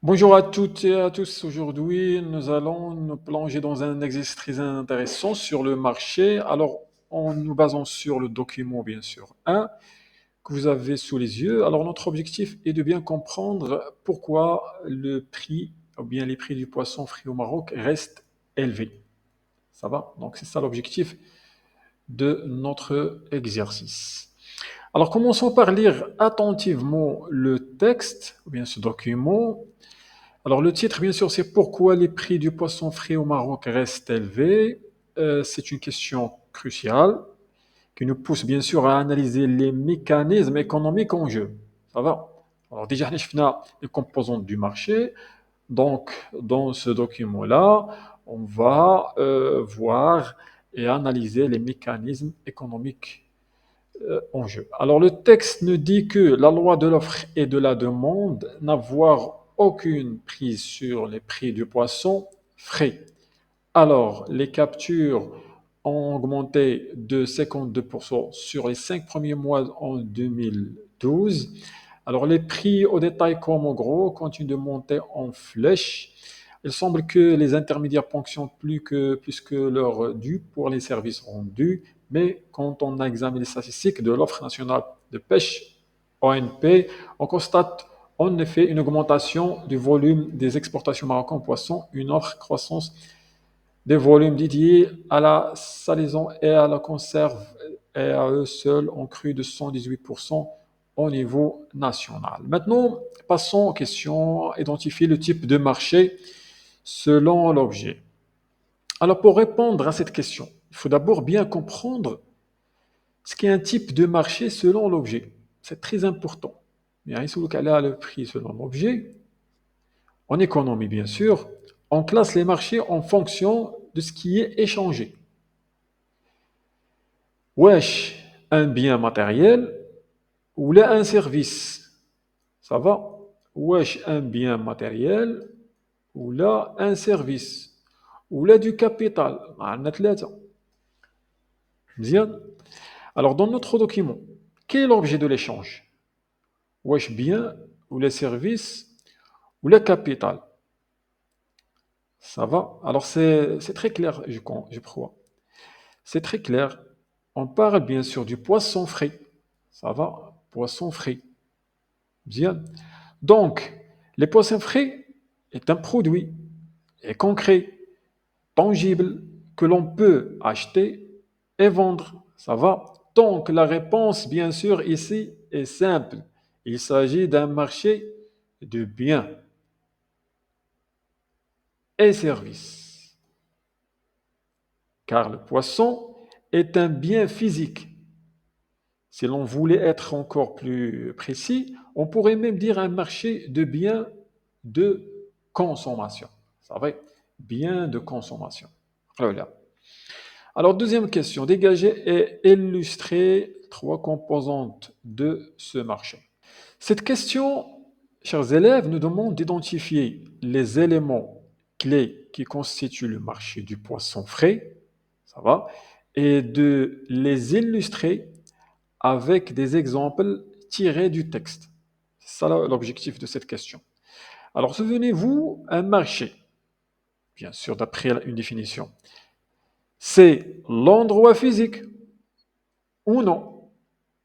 Bonjour à toutes et à tous. Aujourd'hui, nous allons nous plonger dans un exercice très intéressant sur le marché. Alors, en nous basant sur le document, bien sûr, 1 que vous avez sous les yeux. Alors, notre objectif est de bien comprendre pourquoi le prix, ou bien les prix du poisson frit au Maroc restent élevés. Ça va? Donc, c'est ça l'objectif de notre exercice. Alors, commençons par lire attentivement le texte, ou bien ce document. Alors le titre, bien sûr, c'est pourquoi les prix du poisson frais au Maroc restent élevés. C'est une question cruciale qui nous pousse bien sûr à analyser les mécanismes économiques en jeu. Ça va? Alors déjà, on a les composantes du marché. Donc dans ce document-là, on va voir et analyser les mécanismes économiques en jeu. Alors le texte nous dit que la loi de l'offre et de la demande n'avoir aucune prise sur les prix du poisson frais. Alors les captures ont augmenté de 52% sur les 5 premiers mois en 2012. Alors les prix au détail comme au gros continuent de monter en flèche. Il semble que les intermédiaires ponctionnent plus que leur dû pour les services rendus, mais quand on examine les statistiques de l'offre nationale de pêche, ONP, on constate en effet une augmentation du volume des exportations marocaines en poissons, une offre croissance des volumes dédiés à la salaison et à la conserve, et à eux seuls ont cru de 118% au niveau national. Maintenant, passons aux questions. Identifier le type de marché selon l'objet. Alors, pour répondre à cette question, il faut d'abord bien comprendre ce qu'est un type de marché selon l'objet. C'est très important. Bien, il faut qu'elle a le prix selon l'objet. En économie, bien sûr, on classe les marchés en fonction de ce qui est échangé. Wesh, un bien matériel ou là un service. Ça va? Wesh, un bien matériel ou là un service. ou là du capital. معنا ثلاثة. مزيان. Alors, dans notre document, quel est l'objet de l'échange? Wesh, bien ou le service ou le capital. Ça va? Alors, c'est très clair, je crois. C'est très clair. On parle bien sûr du poisson frais. Ça va? Poisson frais. Bien. Donc, les poissons frais est un produit est concret, tangible, que l'on peut acheter et vendre. Ça va? Donc, la réponse, bien sûr, ici est simple. Il s'agit d'un marché de biens et services. Car le poisson est un bien physique. Si l'on voulait être encore plus précis, on pourrait même dire un marché de biens de consommation. Ça va? Biens de consommation. Voilà. Alors, deuxième question, dégager et illustrer trois composantes de ce marché. Cette question, chers élèves, nous demande d'identifier les éléments clés qui constituent le marché du poisson frais, ça va, et de les illustrer avec des exemples tirés du texte. C'est ça l'objectif de cette question. Alors, souvenez-vous, un marché, bien sûr, d'après une définition, c'est l'endroit physique ou non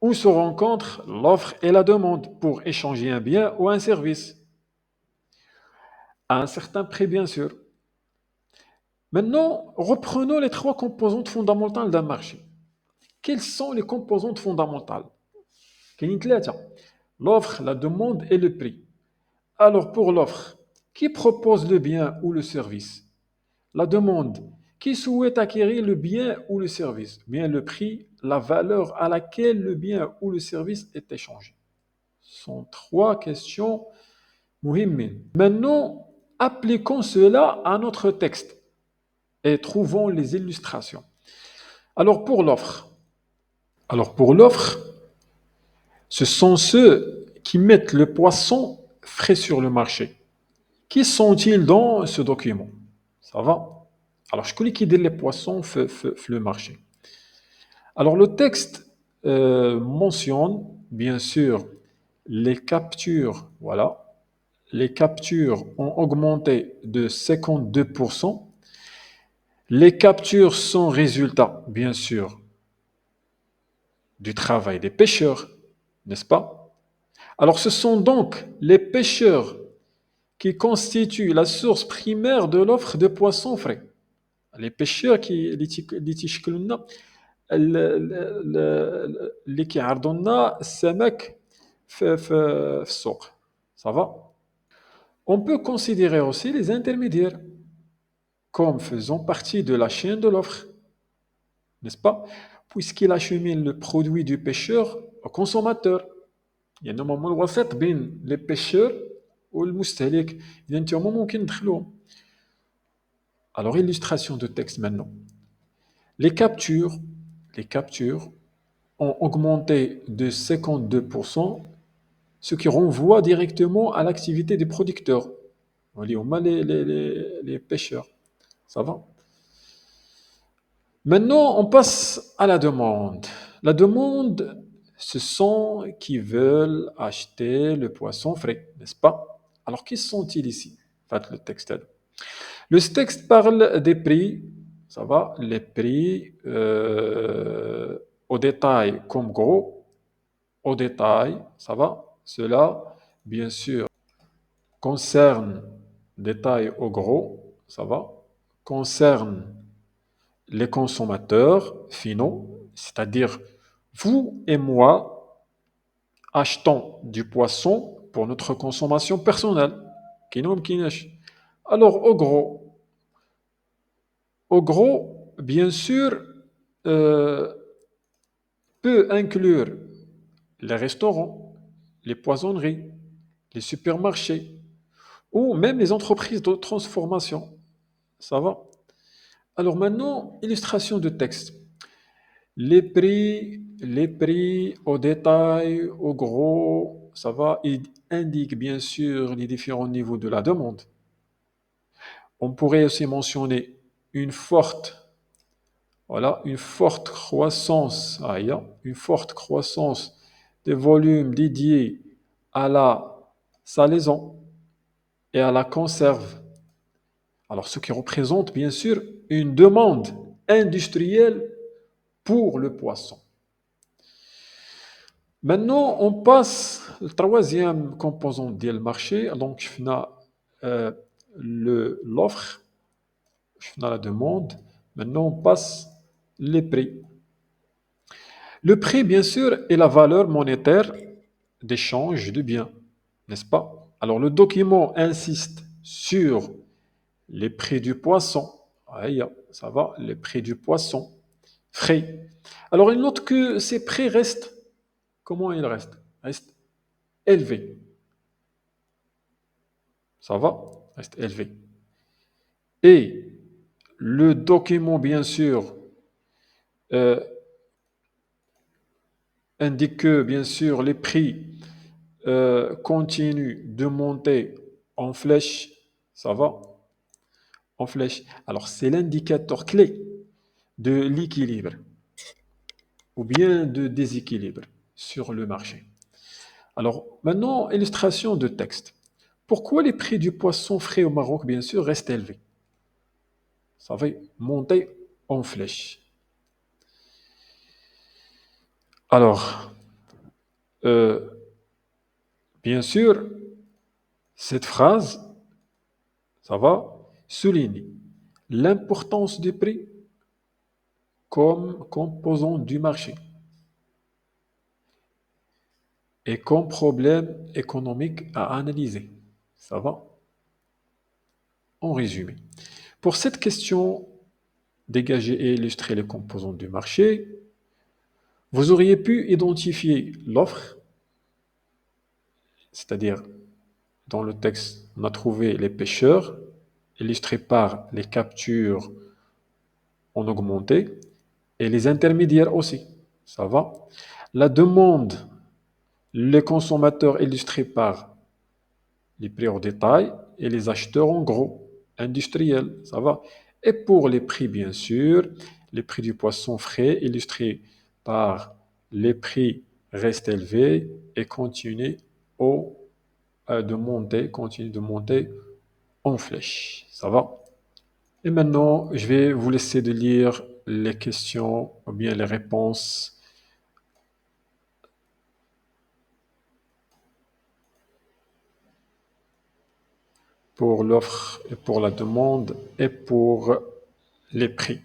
où se rencontrent l'offre et la demande pour échanger un bien ou un service, à un certain prix, bien sûr. Maintenant, reprenons les trois composantes fondamentales d'un marché. Quelles sont les composantes fondamentales? كاينين ثلاثة. L'offre, la demande et le prix. Alors pour l'offre, qui propose le bien ou le service? La demande, qui souhaite acquérir le bien ou le service? Bien le prix, la valeur à laquelle le bien ou le service est échangé. Ce sont trois questions muhimmin. Maintenant, appliquons cela à notre texte et trouvons les illustrations. Alors pour l'offre. Alors pour l'offre, ce sont ceux qui mettent le poisson frais sur le marché. Qui sont-ils dans ce document? Ça va? Alors, je connais qui dit les poissons le marché. Alors, le texte mentionne, bien sûr, les captures, voilà, les captures ont augmenté de 52%. Les captures sont résultat, bien sûr, du travail des pêcheurs, n'est-ce pas? Alors ce sont donc les pêcheurs qui constituent la source primaire de l'offre de poissons frais. Les pêcheurs اللي تيشكلوا لنا اللي كيعرضوا لنا السمك في السوق. Ça va? On peut considérer aussi les intermédiaires comme faisant partie de la chaîne de l'offre, n'est-ce pas? Puisqu'il achemine le produit du pêcheur au consommateur. يعني هما الوسيط بين les pêcheurs والمستهلك. إذا انت هما ممكن ندخلوهم. Alors illustration de texte maintenant. Les captures, les captures ont augmenté de 52%, ce qui renvoie directement à l'activité des producteurs. Les pêcheurs. Ça va? Maintenant, on passe à la demande. La demande, ce sont qui veulent acheter le poisson frais, n'est-ce pas? Alors, qui sont-ils ici? Faites le texte. Le texte parle des prix, ça va? Les prix au détail comme gros, au détail, ça va? Cela, bien sûr, concerne détail au gros, ça va? Concerne les consommateurs finaux, c'est-à-dire vous et moi, achetons du poisson pour notre consommation personnelle. Alors, au gros, bien sûr, euh, peut inclure les restaurants, les poissonneries, les supermarchés ou même les entreprises de transformation. Ça va? Alors maintenant, illustration de texte. Les prix au détail, au gros, ça va, ils indiquent bien sûr les différents niveaux de la demande. On pourrait aussi mentionner une forte, voilà, une forte croissance, une forte croissance des volumes dédiés à la salaison et à la conserve. Alors, ce qui représente bien sûr une demande industrielle pour le poisson. Maintenant, on passe au troisième composant du marché. Donc, je fais l'offre, je fais la demande. Maintenant, on passe les prix. Le prix, bien sûr, est la valeur monétaire d'échange de biens, n'est-ce pas? Alors, le document insiste sur les prix du poisson. Aïe, ça va, les prix du poisson frais. Alors, il note que ces prix restent, comment ils restent? Restent élevés. Ça va? Reste élevé. Et le document, bien sûr, euh, indique que, bien sûr, les prix continuent de monter en flèche. Ça va? En flèche. Alors, c'est l'indicateur clé de l'équilibre ou bien de déséquilibre sur le marché. Alors, maintenant, illustration de texte. Pourquoi les prix du poisson frais au Maroc, bien sûr, restent élevés? Ça va monter en flèche. Alors, euh, bien sûr, cette phrase, ça va, souligne l'importance du prix comme composant du marché et comme problème économique à analyser. Ça va? En résumé. Pour cette question, dégager et illustrer les composants du marché, vous auriez pu identifier l'offre, c'est-à-dire dans le texte, on a trouvé les pêcheurs, illustrés par les captures en augmenté, et les intermédiaires aussi. Ça va? La demande, les consommateurs illustrés par les prix au détail et les acheteurs en gros, industriels. Ça va? Et pour les prix, bien sûr, les prix du poisson frais illustrés par les prix restent élevés et continuent au de monter, continue de monter en flèche. Ça va? Et maintenant, je vais vous laisser de lire les questions ou bien les réponses pour l'offre et pour la demande et pour les prix.